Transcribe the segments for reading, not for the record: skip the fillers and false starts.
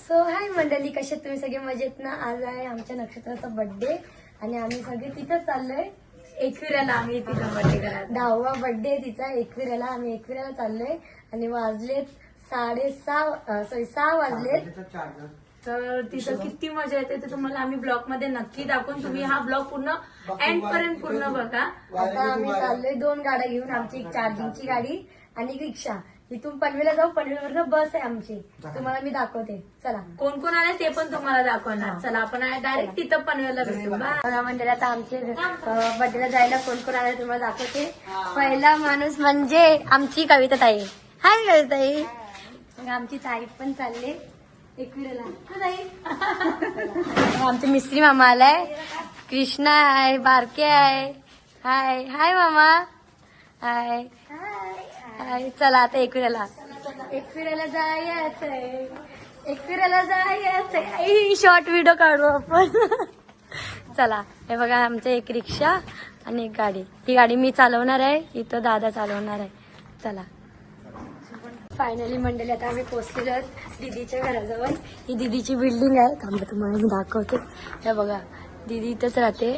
So हाय मंडळी, कसे तुम्ही सगळे मजेत ना? आज आहे आमच्या नक्षत्राचा बर्थडे आणि आम्ही सगळे तिथंच चाललोय एकविराला. आम्ही तिचा बर्थडे करायला 10वा बर्थडे तिचा एकविराला. आम्ही एकविराला चाललोय आणि वाजलेत 6:30 वाजलेत. तर तिथं किती मजा येते ते तुम्हाला आम्ही ब्लॉग मध्ये नक्की दाखवून. तुम्ही हा ब्लॉग पूर्ण एंड पर्यंत पूर्ण बघा. आता आम्ही चाललोय 2 गाड्या घेऊन, आमची एक चार्जिंगची गाडी आणि एक रिक्षा. इथून पनवेलला जाऊ, पनवेलवरनं बस आहे आमची, तुम्हाला मी दाखवते. चला, कोण कोण आले ते पण तुम्हाला दाखवणार. चला आपण डायरेक्ट तिथं पनवेलला भेटू. बघा म्हणजे आता आमचे बर्थडेला जायला कोण कोण आले तुम्हाला दाखवते. पहिला माणूस म्हणजे आमची कविता ताई. हाय कविता ताई. मग आमची ताई पण चालले एकविराला. आमचे मिस्त्री मामा आलाय, कृष्णा आहे, बारके आहे. हाय हाय मामा. हाय हाय. चला आता एकविराला जायचंय, एकविराला जायचंय. शॉर्ट व्हिडिओ काढू आपण. चला, हे बघा आमचं एक रिक्षा आणि एक गाडी. ही गाडी मी चालवणार आहे, इथं दादा चालवणार आहे. चला फायनली मंडळी आता आम्ही पोहोचलेलो आहोत दीदीच्या घराजवळ. ही दीदीची बिल्डिंग आहे, थांबा तुम्हाला मी दाखवते. हे बघा दीदी इथंच राहते.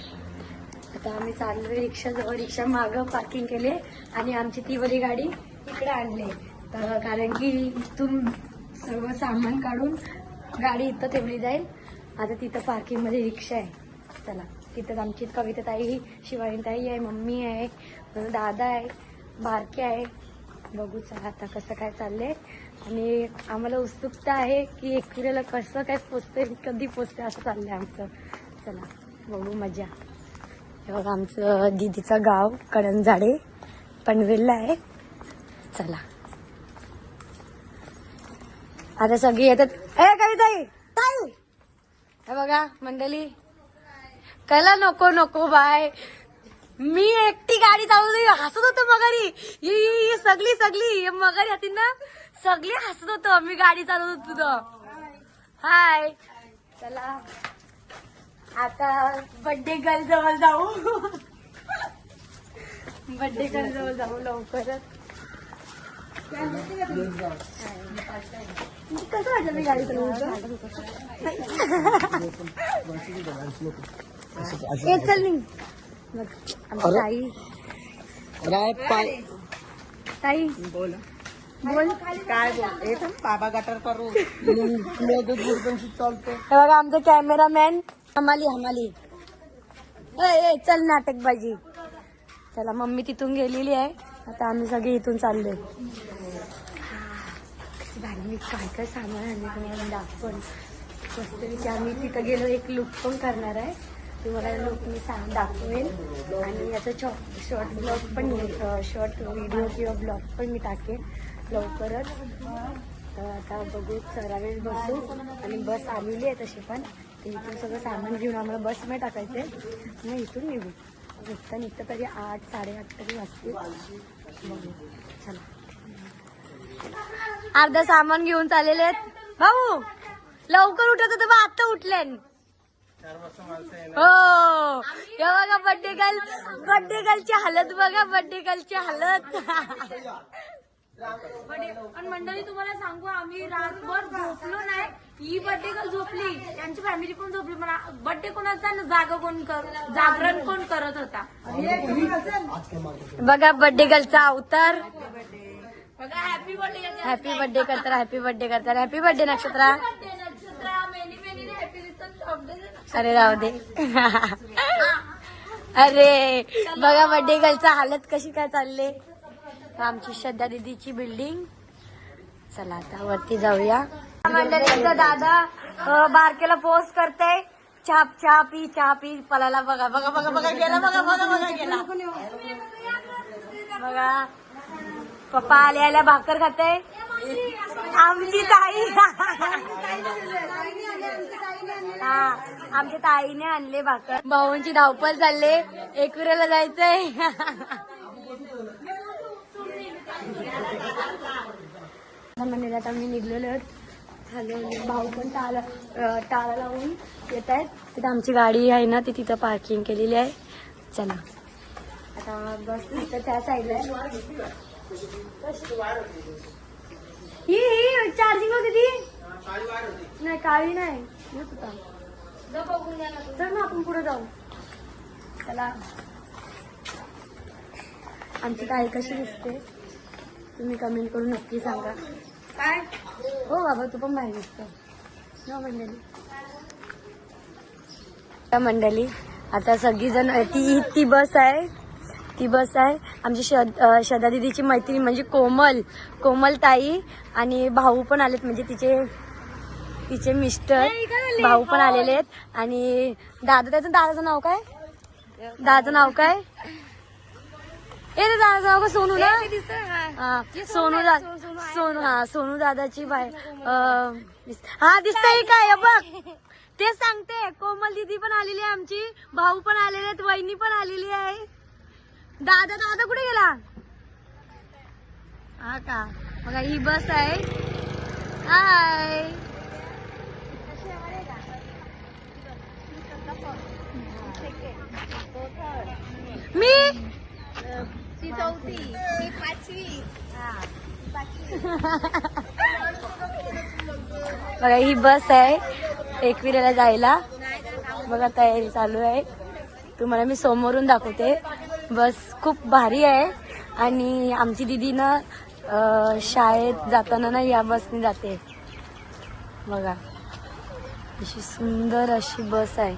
आता आम्ही चाललोय रिक्षाजवळ. रिक्षा मागं पार्किंग केले आणि आमची ती वाली गाडी इकडे आणली. तर कारण की इथून सर्व सामान काढून गाडी इथं ठेवली जाईल. आता तिथं पार्किंग मध्ये रिक्षा आहे. चला, तिथं आमची कविता ताई, शिवानी ताई आहे, मम्मी आहे, दादा आहे, बारके आहे. बघू चला आता कसं काय चाललंय. आणि आम्हाला उत्सुकता आहे की एकविराला कसं काय पोचतंय, कधी पोचतंय असं चाललंय आमचं. चला बघू मजा. हे बघा आमचं दीदीचं गाव कडंजाडे पनवेलला आहे. चला आता सगळी येतात. ए कविताई ताई, हे बघा मंडळी. कला नको नको बाय, मी एकटी गाडी चालवली, हसत होतो मगारी. ही सगळी मगारी होती ना, सगळी हसत होतो. मी गाडी चालवत होतो तुझं. हाय. चला आता बर्थडे गर्ल जवळ जाऊ. बर्थडे गर्ल जवळ जाऊ लवकरच. कसं वाटलं मी गाडी चालवतो? चल नाही ताई. ताई बोल बोल काय बोल. बाबा गटर करू चालतो. हे बघा आमचं कॅमेरामॅन हमाली. चल नाटकबाजी. चला मम्मी तिथून गेलेली आहे, आता आम्ही सगळे इथून चाललोय. मी काय काय सामान आणले तुम्हाला दाखवून. मस्त आम्ही तिथं गेलो, एक लुक पण करणार आहे. तुम्हाला लुक मी दाखवेल आणि याचा शॉर्ट ब्लॉग पण, शॉर्ट व्हिडिओ किंवा ब्लॉग पण मी टाकेन लवकरच. तर आता बघू, जरा वेळ बसू आणि बस आलेली आहे तशी पण. इथून सगळं सामान घेऊन आम्हाला बसमध्ये टाकायचे, मग इथून निघू. निघता तरी 8-8:30 तरी वाजतील. बघू चला. अर्धा सामान घेऊन चाललेले आहेत. भाऊ लवकर उठत होतं बा, आता उठले. हो हे बघा बर्थडे गर्लची हालत बघा, बर्थडे गर्लची हालत. पण मंडळी तुम्हाला सांगू, आम्ही रातभर झोपलो नाही. ही बर्थडे गर्ल झोपली, त्यांची फॅमिली पण झोपली. पण बर्थडे कोणाचा जागरण कोण करत होता बघा. बर्थडे गर्लचा अवतार बघा. हॅपी बर्थडे करताना, हॅपी बर्थडे नक्षत्रा. अरे राहू दे. अरे बघा बर्थडे गर्लचा हालत कशी काय चालले. आमची श्रद्धा दीदीची बिल्डिंग. चला आता वरती जाऊया. मंडळीचा दादा बारकेला पोस्ट करते. चहा पी पलाला. बघा गेला. बघा पप्पा आल्या भाकर खाते. आमची ताई, हा आमच्या ताईने आणले भाकर. भाऊंची धावपळ चालले, एकविराला जायचंय. म्हणजे आता मी निघलेलो झालो. भाऊ पण टाळा लावून येत आहेत. तिथं आमची गाडी आहे ना, ती तिथं पार्किंग केलेली आहे. चला आता बस तिथं त्या साईडला आहे. ही चार्जिंग होती ती नाही का. टाळी नाही चल ना आपण पुढे जाऊ. चला आमची ताई कशी दिसते तुम्ही कमेंट करून नक्की सांगा. काय हो बाबा तू पण बाहेर दिसतो न मंडळी. आता सगळीजण ती बस आहे आमची श्रद्धा दीदीची मैत्रीण म्हणजे कोमल ताई आणि भाऊ पण आलेत म्हणजे तिचे मिस्टर भाऊ पण आलेले आहेत. आणि दादाचं नाव काय दादाचं नाव काय दादाचं नाव का सोनू ना सोनू दादाची बाय हा दिसतंय काय बघ ते सांगते. कोमल दीदी पण आलेली आहे आमची भाऊ पण आलेले आहेत वहिनी पण आलेली आहे. दादा कुठे गेला हा का बघा ही बस आहे. हाय मी चौथी मी 5वी. बघा ही बस आहे एकविरेला जायला. बघा तयारी चालू आहे तुम्हाला मी समोरून दाखवते. बस खूप भारी आहे आणि आमची दीदी ना शाळेत जाताना ना या बसने जाते. बघा अशी सुंदर अशी बस आहे.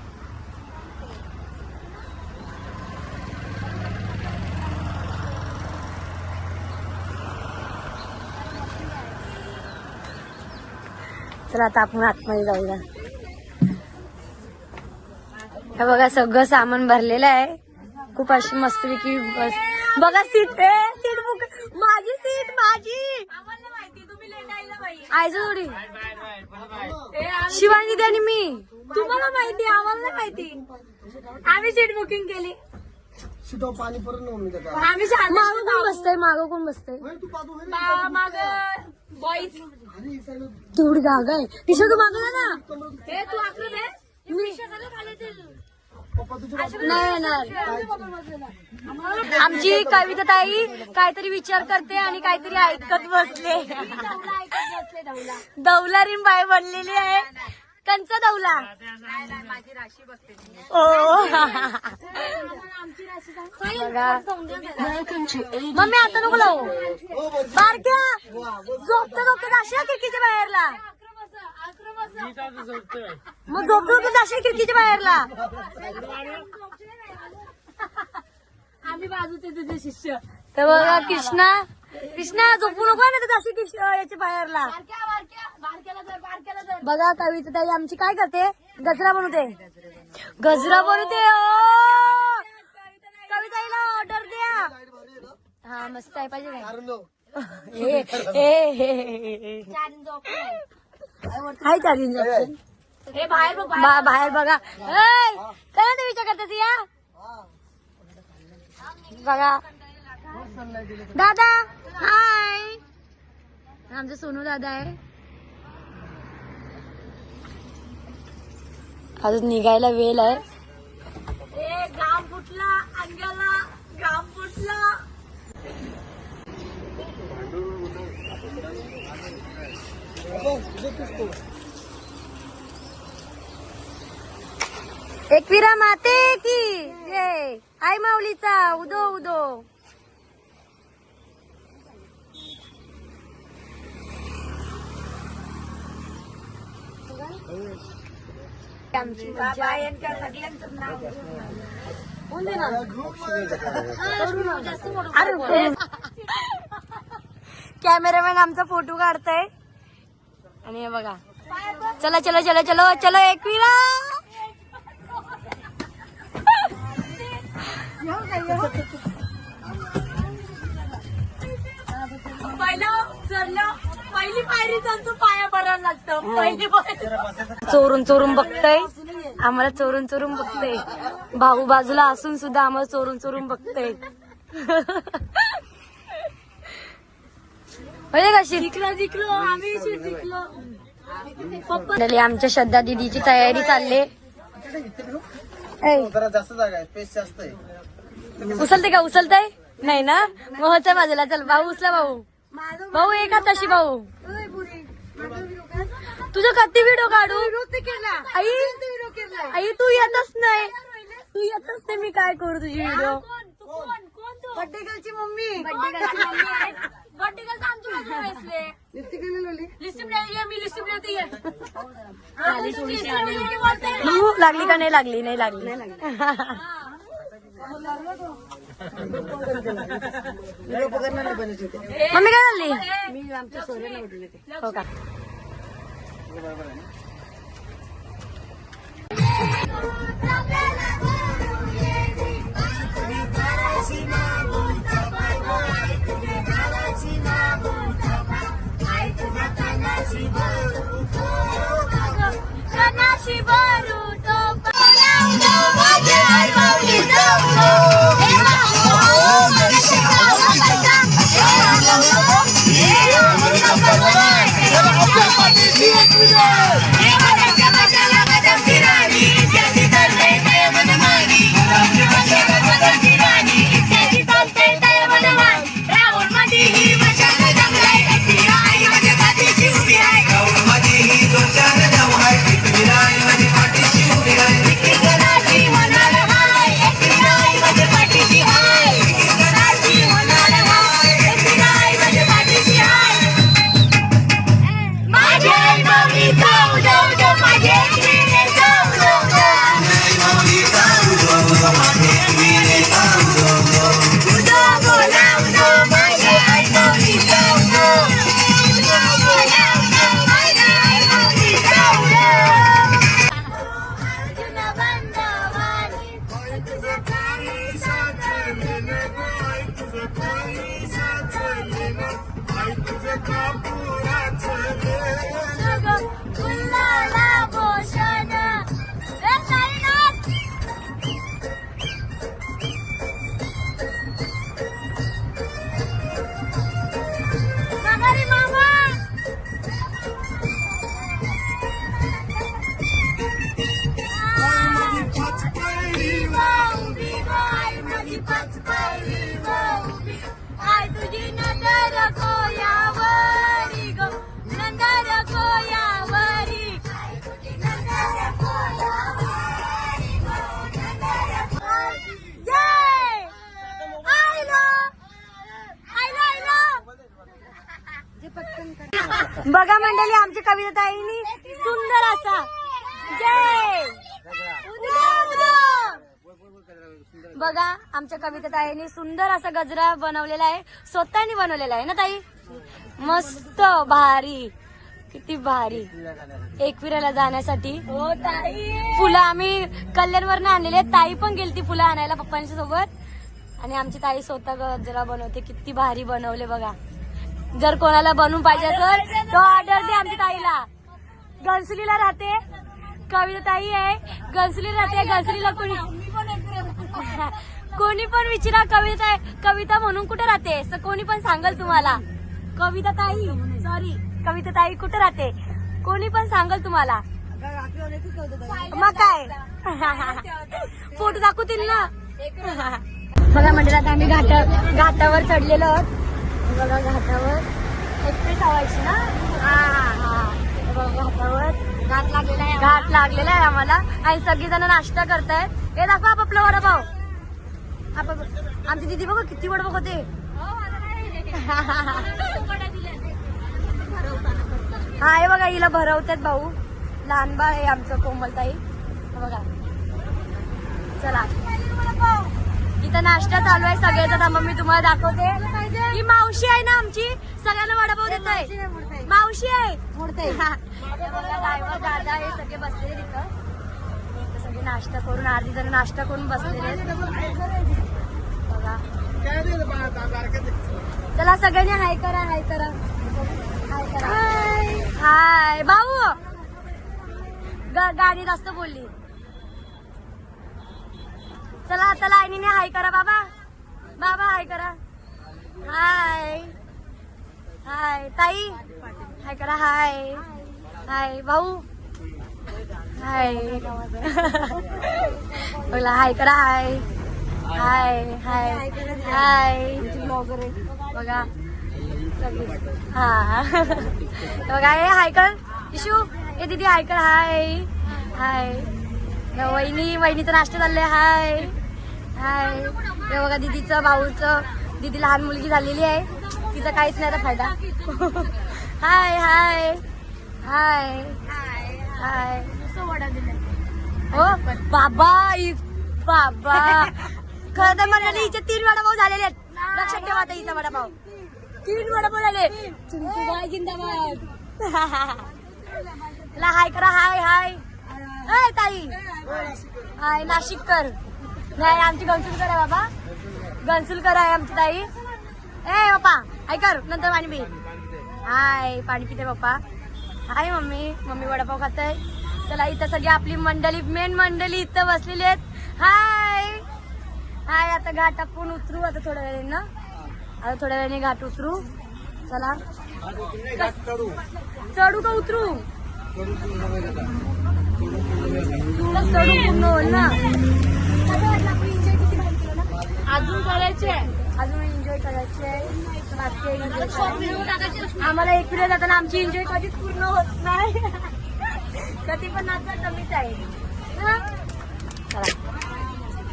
चला आता आपण आतमध्ये जाऊया. हे बघा सगळं सामान भरलेलं आहे. खूप अशी मस्तपैकी बस. बघा सीट बुक माझी आयचं थोडी शिवानी दीदी आणि मी. तुम्हाला माहिती आम्हाला नाही माहिती. आम्ही सीट बुकिंग केली. मागं कोण बसतंय माग बॉईज तेवढी जागा आहे. किशोर तू मागला ना तू नाही येणार. आमची कविता ताई काहीतरी विचार करते आणि काहीतरी ऐकत बसले. दौलारीन बाई बनलेली आहे. कंचा दौला माझी राशी बघते. मम्मी आता नको लावू बारक्या झोपतो जाशील खिडकीच्या बाहेरला. मग झोपतो जाशील खिडकीच्या बाहेरला. आम्ही बाजूचे तुझे शिष्य. तर बघा कृष्णा झोपू नको ना तर जाशील याच्या बाहेरला. बघा कविता ताई आमची काय करते गजरा बनवते. कविताईला ऑर्डर द्या. हा मस्त आहे पाहिजे काय हाय चार्जिंग ऑप्शन. बाहेर बघा काय ते विचार करते या बघा. दादा हाय आमचा सोनू दादा आहे. अजून निघायला वेळ आहे. घाम फुटला अंगाला घाम फुटला. एकविरा माते की जय. आई माऊलीचा उदो उदो. कॅमेरामॅन आमचा फोटो काढताय आणि हे बघा चला चला चला चलो चलो एकविरा. पहिली पायरी चालतो पाया भरायला लागतं. पहिली चोरून बघतय आम्हाला चोरून बघतय. भाऊ बाजूला असून सुद्धा आम्हाला चोरून बघतय. म्हणजे का जिंकलो आम्ही जिंकलो. आमच्या श्रद्धा दीदीची तयारी चालली. जास्त जागा आहे स्पेस जास्त आहे. उचलतंय नाही ना मग होत्या बाजूला. चल भाऊ उचला भाऊ एका तशी भाऊ तुझं किती व्हिडिओ काढू आई आई तू येतच नाही मी काय करू तुझी व्हिडिओ बड्डे गर्लची मम्मी लागली का नाही लागली नाही लागली मम्मी काय झाली मी आमच्या सोऱ्याला उठले ते हो का बघा मंडळी आमची कविताताईंनी सुंदर असा जय बघा आमच्या कविताताईंनी सुंदर असा गजरा बनवलेला आहे स्वतःनी बनवलेला आहे ना ताई मस्त भारी किती भारी एकविराला जाण्यासाठी फुलं आम्ही कल्याणवरनं आणलेले आहेत ताई पण गेलती फुलं आणायला पप्पांच्या सोबत आणि आमची ताई स्वतः गजरा बनवते किती भारी बनवले बघा जर कोणाला बनवून पाहिजे असेल तो ऑर्डर दे आमच्या ताईला घनसुलीला राहते कविता ताई आहे घनसुलीला राहते घनसुलीला कोणी पण विचारा कविता म्हणून कुठे राहते कोणी पण सांगल तुम्हाला कविता ताई सॉरी कविता ताई कुठे राहते कोणी पण सांगल तुम्हाला मग काय फोटो दाखवतील ना बघा मंडळात आम्ही घाटावर चढलेलो आहोत बघा घाटावर एक्सप्रेस हवायची ना घाटावर घाट लागलेला आहे आम्हाला आणि सगळीजण नाश्ता करतायत हे दाखवा आपला वडापाव आमची दीदी बघा किती वडापाव होते हा हे बघा हिला भरवतात भाऊ लहान बाळ आहे आमचं कोमलताई बघा चला इथं नाश्ता चालू आहे सगळ्याचा थांबा मी तुम्हाला दाखवते ही मावशी आहे ना आमची सगळ्यांना वडापाव देत आहे मावशी आहे ड्रायव्हर दादा हे सगळे बसलेले तिथं सगळे नाश्ता करून अर्धी जण नाश्ता करून बसलेले बघा चला सगळ्यांनी हाय करा हाय करा हाय करा हाय भाऊ गाडी जास्त बोलली चला आता लाईनीने हाय करा बाबा बाबा हाय करा हाय हाय ताई हाय करा हाय हाय भाऊ हाय बोला हाय करा हाय हाय हाय हाय बघा हा बघा हे हाय कर इशू ए दीदी हाय कर. हाय हाय. वहिनीचा नाश्ता चाललाय. हाय हाय. हे बघा दीदीचं भाऊचं. दीदी लहान मुलगी झालेली आहे. तिचा काहीच नाही आता फायदा. हाय हाय हाय हाय. हो बाबा बाबा. खरं तर म्हणाले हिचे 3 वडापाव झालेले आहेत. लक्षात ठेवा आता हिचा वडापाव 3 वडापाव झाले. जिंदाबाद. हाय करा. हाय हाय. हाय ताई. हाय नाशिककर. नाही आमची गंसुलकर आहे बाबा. गंसुलकर आहे आमची ताई. ए बाप्पा हाय कर नंतर पाणी पी. हाय पाणी पिते पप्पा. हाय मम्मी. मम्मी वडापाव खात आहे. चला इथं सगळी आपली मंडळी मेन मंडळी इथं बसलेली आहेत. हाय हाय. आता घाट आपण उतरू आता थोड्या वेळाने ना. आता थोड्या वेळाने घाट उतरू. चला चढू का उतरू. चढू पूर्ण होईल ना. अजून करायचे. अजून एन्जॉय करायचे. आम्हाला एक पिरियड जाताना आमची एन्जॉय कधीच पूर्ण होत नाही. कधी पण नाचा कमीच आहे.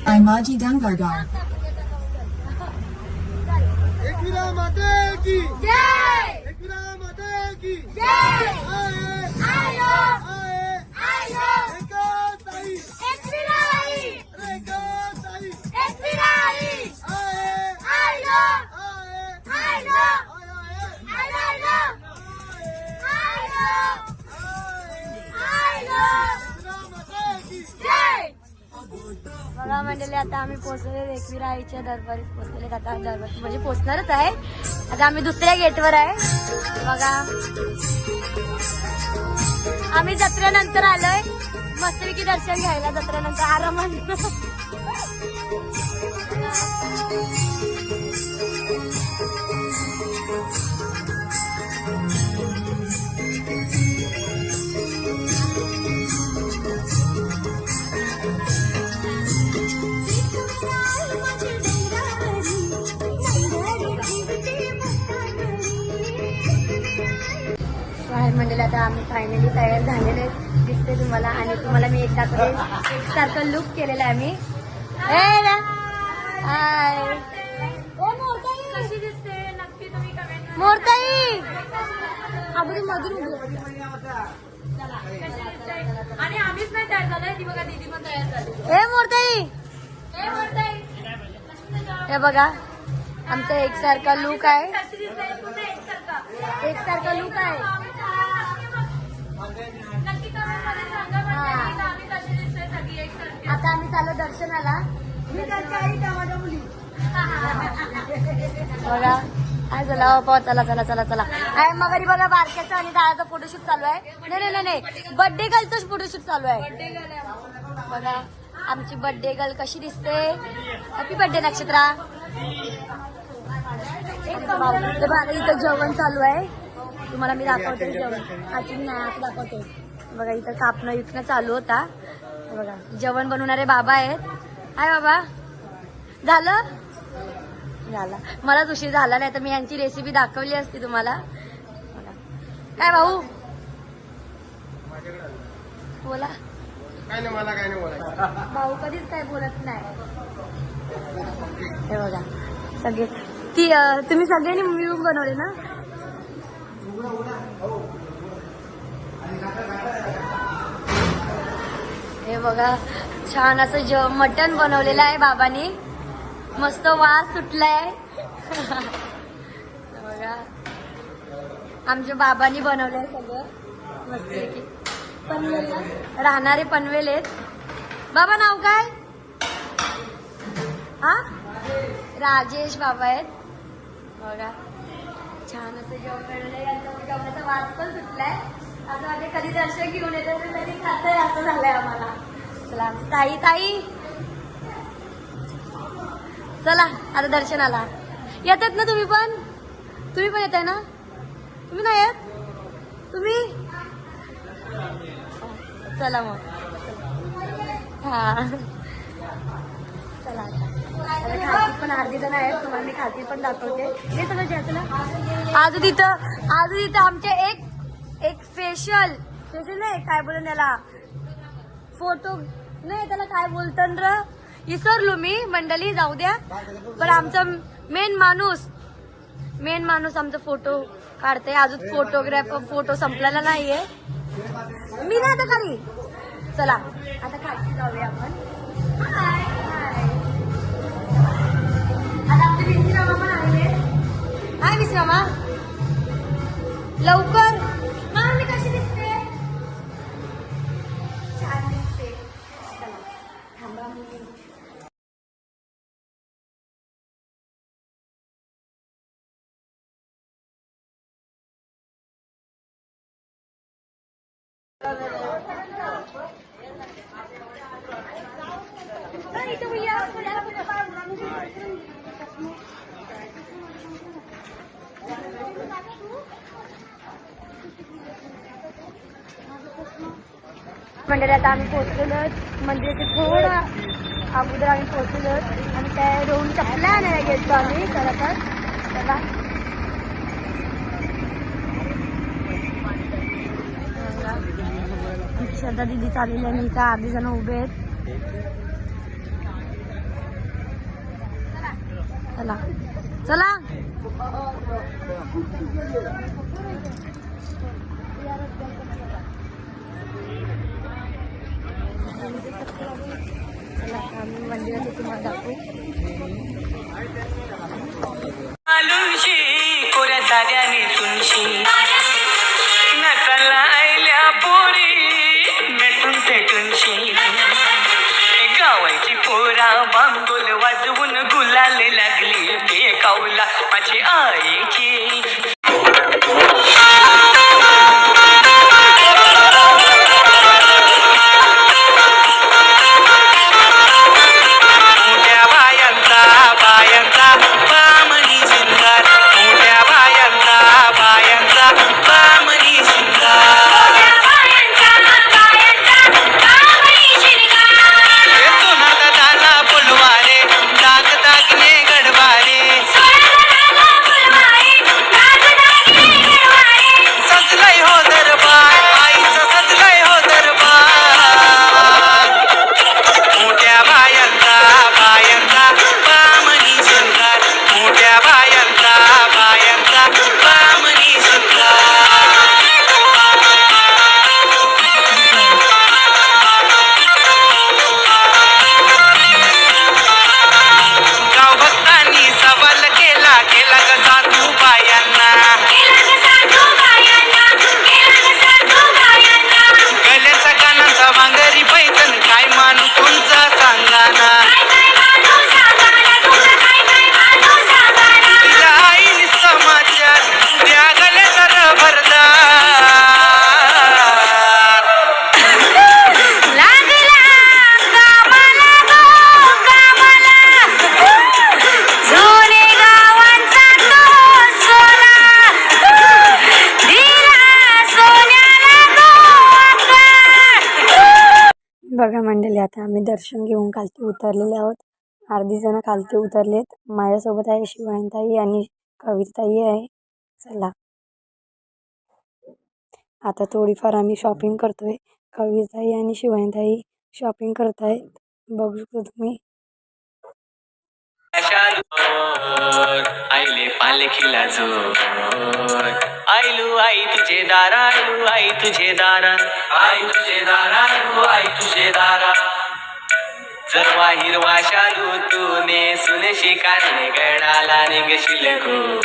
I'm Maji Dangargar. एकविरा माते की जय. एकविरा माते की जय. आये आयो एका ताई एकविराई. एका ताई एकविराई. आये आयो आये आयो आये आयो आयो एकविरा माते की जय. बघा मंडळी आता आम्ही पोहोचले एकविरा आईच्या दरबारीत पोहोचलेले. आता दरबार म्हणजे पोहोचणारच आहे. आता आम्ही दुसऱ्या गेटवर आहे. बघा आम्ही जत्रेनंतर आलोय. मस्तपैकी दर्शन घ्यायला जत्रेनंतर आरामात. मंडळी आता आम्ही फायनली तयार झालेले दिसते तुम्हाला. आणि तुम्हाला मी एकसारखं लुक केलेला आहे मी. हाय कशी दिसते नक्की तुम्ही कमेंट. मोरताई अगदी मधून आणि आम्हीच नाही तयार झालोय. ती बघा दीदी पण तयार झाली. ए मोरताई. ए मोरताई हे बघा आमचा एकसारखा लुक आहे. एकसारखा लुक आहे. आता आम्ही चालू दर्शनाला. बघा काय झाला. चला चला चला चला. मग बघा बारक्याचा आणि दादाचा फोटोशूट चालू आहे. नाही नाही बर्थडे गर्लचं फोटोशूट चालू आहे. बघा आमची बर्थडे गर्ल कशी दिसते. Happy birthday Nakshatra. इथं जेवण चालू आहे. तुम्हाला मी दाखवते जेवण. आजी नाही आता दाखवते. बघा इथं कापणं विकणं चालू होता. बघा जेवण बनवणारे बाबा आहेत. हाय बाबा. झालं मलाच उशीर झाला नाही तर मी यांची रेसिपी दाखवली असती तुम्हाला. काय भाऊ बोला. काय नाही मला काय नाही बोलायचं. भाऊ कधीच काय बोलत नाही. हे बघा सगळे तुम्ही सगळ्यांनी मिळून बनवले ना. हे बघा छान असं मटण बनवलेलं आहे बाबांनी. मस्त वास सुटलाय. बघा आमच्या बाबांनी बनवलंय सगळं मस्त. पनवेल राहणारे पनवेल आहेत. बाबा नाव काय. हा राजेश बाबा आहेत. बघा छान असं जेवण बनवलंय. जेवणाचा वास पण सुटलाय. असं वाटतं कधी दर्शन घेऊन येतं कधी खातंय असं झालंय आम्हाला. चला ताई ताई चला आता दर्शनाला. येतात ना तुम्ही पण. तुम्ही पण येताय ना. तुम्ही नाही येत. तुम्ही चला मग. हा चला आता खालती पण अर्धी जण आहेत. तुम्हाला मी खालती पण दाखवते. हे सगळं घ्यायचं ना. आज तिथं आमचे एक स्पेशल स्पेशल नाही काय बोलून त्याला फोटो नाही त्याला काय बोलतात र विसरलो मी मंडळी जाऊ द्या. पण आमचा मेन माणूस आमचा फोटो काढते. अजून फोटोग्राफर फोटो संपलेला नाहीये. मी नाही आता खाली. चला आता खाली जाऊया आपण. हाय हाय. आता आपले विश्रामा पण आलेले. हाय विश्रामा लवकर. हा मी कशी दिसते छान दिसते. चला थांबा मी मंडळी आता आम्ही पोहोचलेलो मंदिराचे थोडं अगोदर आम्ही पोहोचलेलो आणि त्या दोन चपल्या आणायला गेलो आम्ही खरं तर. चला श्रद्धा दिदी चाललेली आणि इथं अर्धी जण उभे आहेत. चला चला चला आम्ही मंदिरात तुम्हाला दाखवू. कोऱ्या साड्याने सुनशी नचाला आयल्या पोरी मेटून पेटूनशी गावाची पोरा बांबोल वाजवून गुलाले लागली बेकावला माझी आईची. बघा मंडळी आता आम्ही दर्शन घेऊन खालती उतरलेले आहोत. अर्धी जण खालती उतरलेत. माझ्यासोबत आहे शिवानीताई आणि कविताई आहे. चला आता थोडीफार आम्ही शॉपिंग करतोय. कविताई आणि शिवानीताई शॉपिंग करतायत. बघू शकता तुम्ही. आईले पालखीला जोर आईलू आई तुझे दारा आईलू आई तुझे दारा आई तुझे दारा आईलू आई तुझे दारा जरवा हिरवा शालू तू नेसून शिकारने गडाला निघशील गो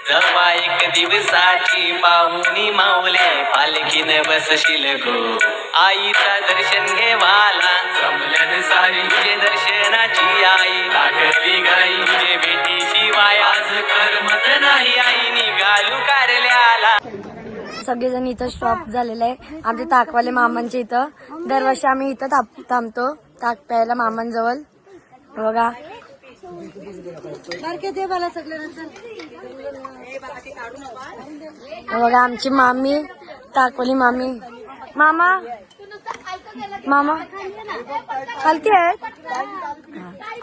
जवा एक दिवसाची पाहुणी माऊले पालखीने बसशील गो आईचा दर्शन घेवाला जमल्यान सारी तुझे दर्शनाची आई लागली गाई तुझे भेटी शिवाय आज करमत नाही आई निघालू कारल्याला. सगळेजण इथं स्टॉप झालेले आहे. आमचे ताकवाले मामांच्या इथं दरवर्षी आम्ही इथं थांबतो ताक प्यायला मामांजवळ. बघा बघा आमची मामी ताकवली मामी. मामा मामा खालती आहेत.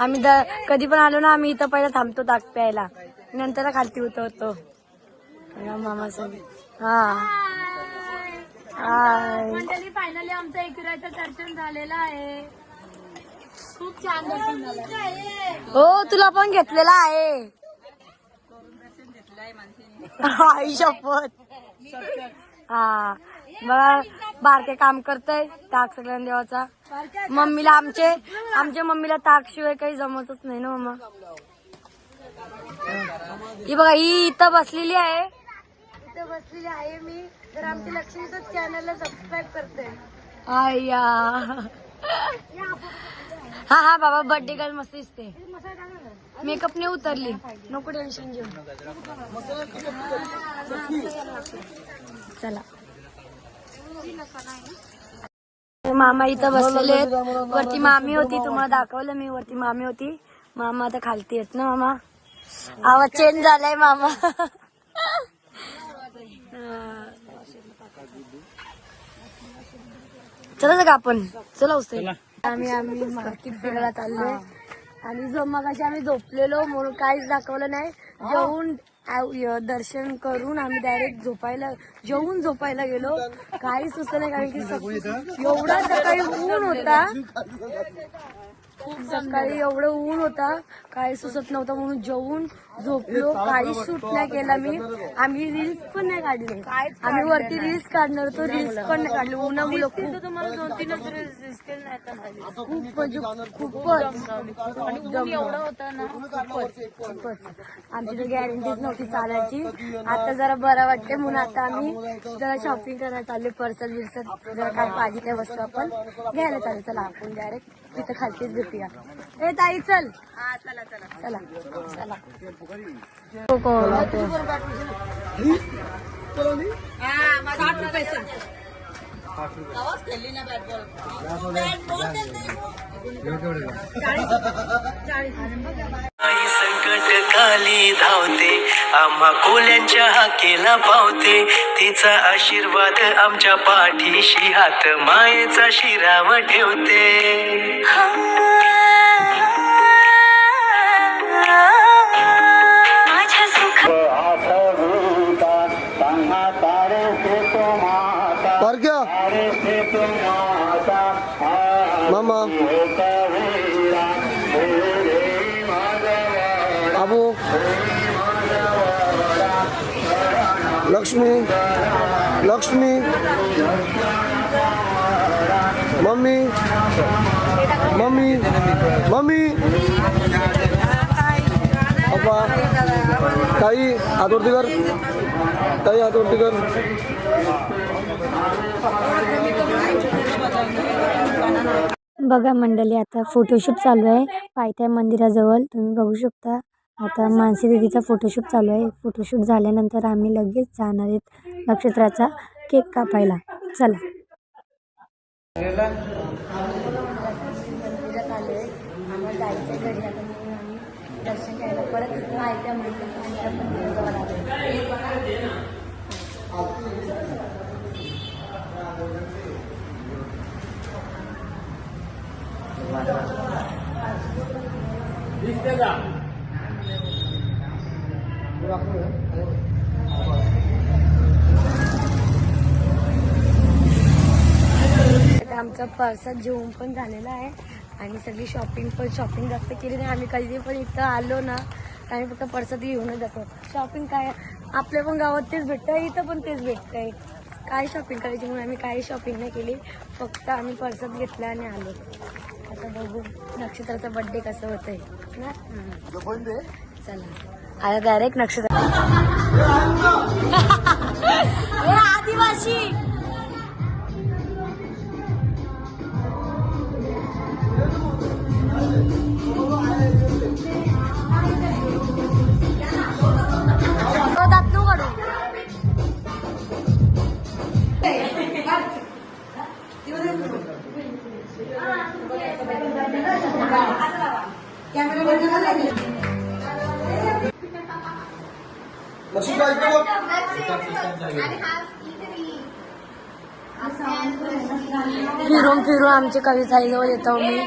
आम्ही कधी पण आलो ना आम्ही इथं पहिला थांबतो ताक प्यायला नंतर खालती उतरतो. मामा सगळे हा हाय. मंडळी फायनली आमचं एकविराचं दर्शन झालेलं आहे. खूप छान दर्शन झालं. हो तुला पण घेतलेला आहे. आई शपथ. हा बघा बारके काम करतय ताक सगळ्यांना देवाचा. मम्मीला आमच्या मम्मीला ताक शिवाय काही जमतच नाही ना मम्मा. ही बघा ही इथं बसलेली आहे. इथं बसलेली आहे मी. तर आमच्या लक्ष्मीचं चॅनलला सबस्क्राईब करते. आया हा हा बाबा बर्थडे गर्ल मस्त दिसते. मेकअप ने उतरली नको टेन्शन घेऊ. चला मामा इथं बसलेले आहेत. वरती मामी होती तुम्हाला दाखवलं मी. वरती मामी होती. मामा आता खालती आहेत ना मामा. आवाज चेंज झालाय मामा. चला का आपण चला उचल. आम्ही मार्केट फिरायला चाललोय आणि जो मगाशी आम्ही झोपलेलो म्हणून काहीच दाखवलं नाही. जेवून दर्शन करून आम्ही डायरेक्ट जेवून झोपायला गेलो. काही सुचलं नाही कारण की एवढा सकाळी ऊन होता. सकाळी एवढं ऊन होता काही सुचत नव्हतं म्हणून जेवून झोपलो. काही शूट नाही केला मी. आम्ही रील्स पण नाही काढले. आम्ही वरती रील्स काढणार होतो. रील्स पण नाही काढले उन्हामुळे. तुम्हाला 2-3 रील्स खूप म्हणजे खूपच एवढं होतं ना. खूपच आमची तर गॅरंटीच नव्हती चालायची. आता जरा बरं वाटते म्हणून आता आम्ही जरा शॉपिंग करायला चालले. पर्सल बिर्सल जरा काय पाहिजे त्या वस्तू आपण घ्यायला चालू. चला आपण डायरेक्ट तिथं खालतीच भेटूया. ए ताई चल. चला चला चला. आई संकट काली धावते आम्हा कोल्यांच्या हाकेला पावते. तिचा आशीर्वाद आमच्या पाठीशी हात मायेचा शिराव ठेवते. माझ्या सुख बारक्या मामा Abu Lakshmi Lakshmi mummy mummy mummy papa ताई हातवरती कर. ताई हातवरती कर. बघा मंडळी आता फोटोशूट चालू आहे पायथ्या मंदिराजवळ. तुम्ही बघू शकता आता मानसी दीदीचा फोटोशूट चालू आहे. फोटोशूट झाल्यानंतर आम्ही लगेच जाणार आहेत नक्षत्राचा केक कापायला. चला मंदिरात आलोय. आम्हाला जायचं घरी आता म्हणून आम्ही दर्शन घ्यायला परत इथं पायथ्या मंदिराजवळ आलो. आमचा प्रसाद जेवण पण झालेला आहे आणि सगळी शॉपिंग जास्त केली नाही. आम्ही कधी पण इथं आलो ना आम्ही फक्त प्रसाद घेऊनच जातो. शॉपिंग काय आपल्या पण गावात तेच भेटतं इथं पण तेच भेटतंय. काय शॉपिंग करायची म्हणून आम्ही काही शॉपिंग नाही केली. फक्त आम्ही प्रसाद घेतला आणि आलो. आता बघू नक्षत्राचा बर्थडे कसं होतंय ना. चला आता डायरेक्ट नक्षत्र आदिवासी दातू काढू. फिरून फिरून आमच्या कविताईजवळ येतो मी.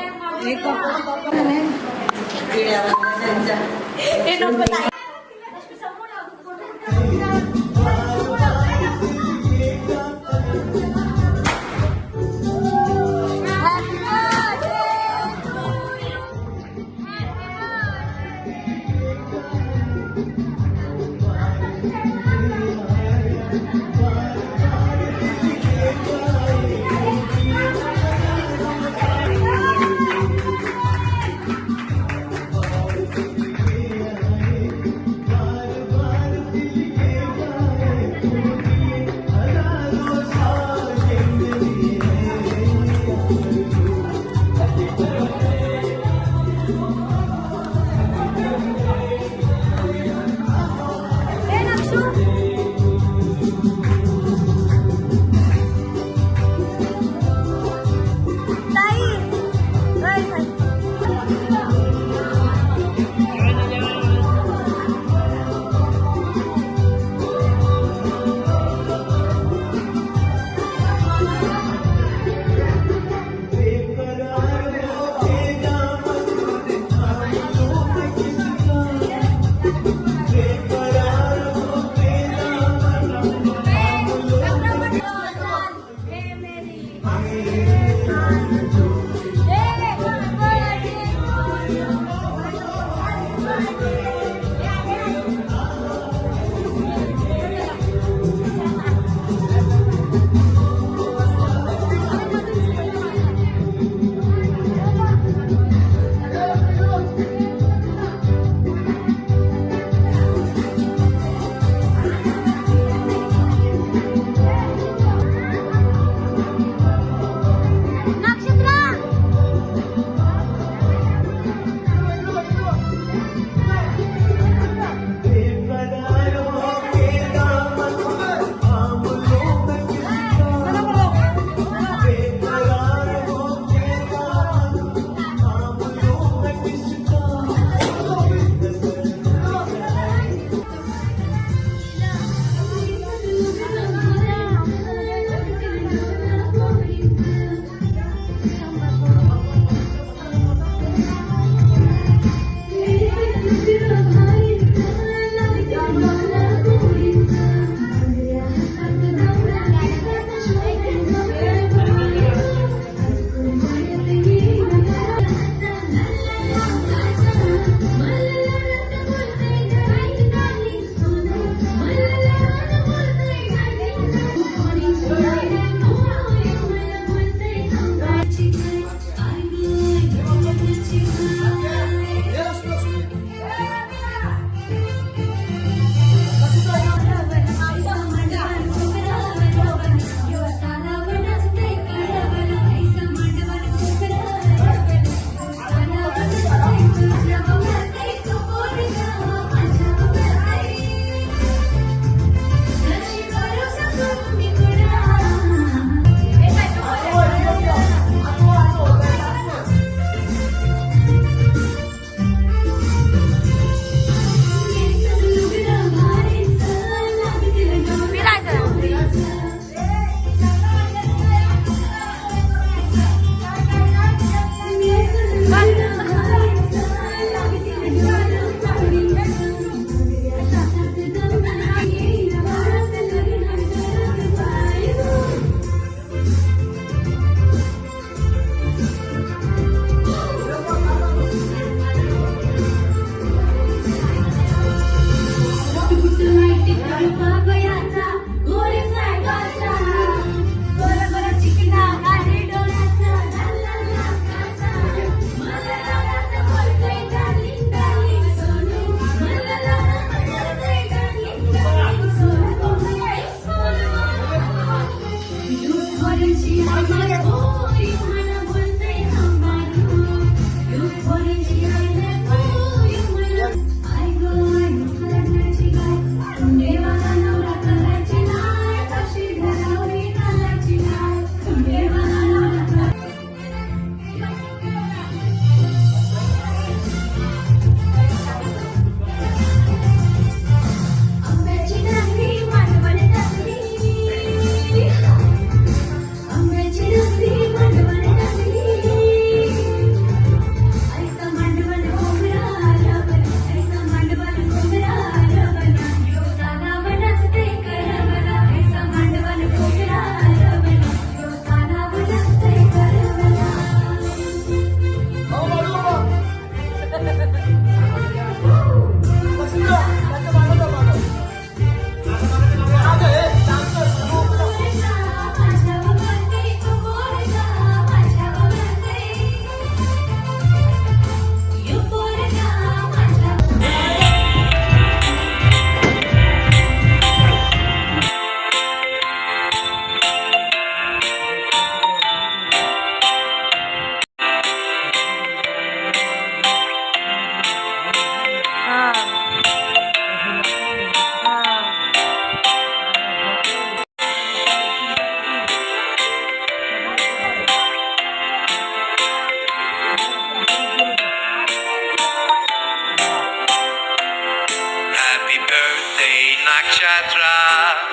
Nakshatra,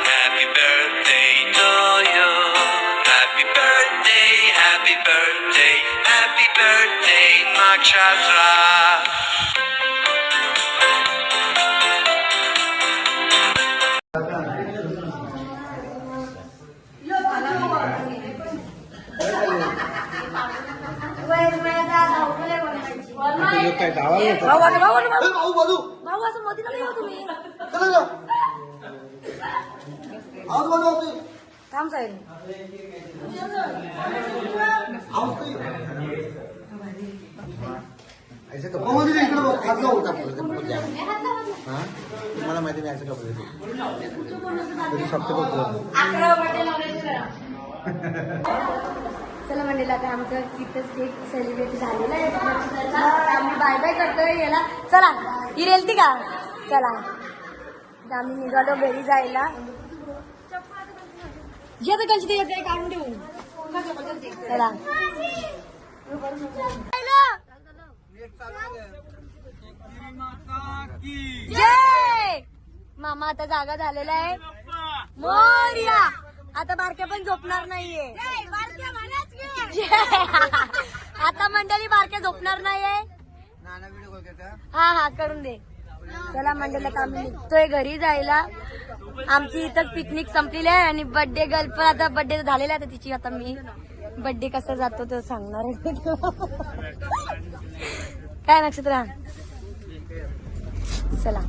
happy birthday to you. Happy birthday, Nakshatra. भाऊ आता भाऊ भाऊ बाजू भाऊ असं मध्ये नका येऊ तुम्ही. चला आजूबाजू थांब साहेब. मला माहिती नाही कपडे चला मंडळी आता आमचं तिथंच केक सेलिब्रेट झालेलं आहे. आम्ही बाय बाय करतोय याला. चला ही रेलती का. चला आम्ही निघालो घरी जायला. जे आता कंची ते काढून ठेवू. चला जय मामा आता जागा झालेला आहे. मोरया. आता बारक्या पण झोपणार नाहीये. आता मंडळी बारक्या झोपणार नाहीये. हा करून दे. चला मंडळी आता आम्ही निघतोय घरी जायला. आमची इथं पिकनिक संपलेली आहे आणि बर्थडे गर्ल पण आता बर्थडे झालेला आहे. तिची आता मी बर्थडे कसा जातो ते सांगणार आहे. काय नक्षत्र. चला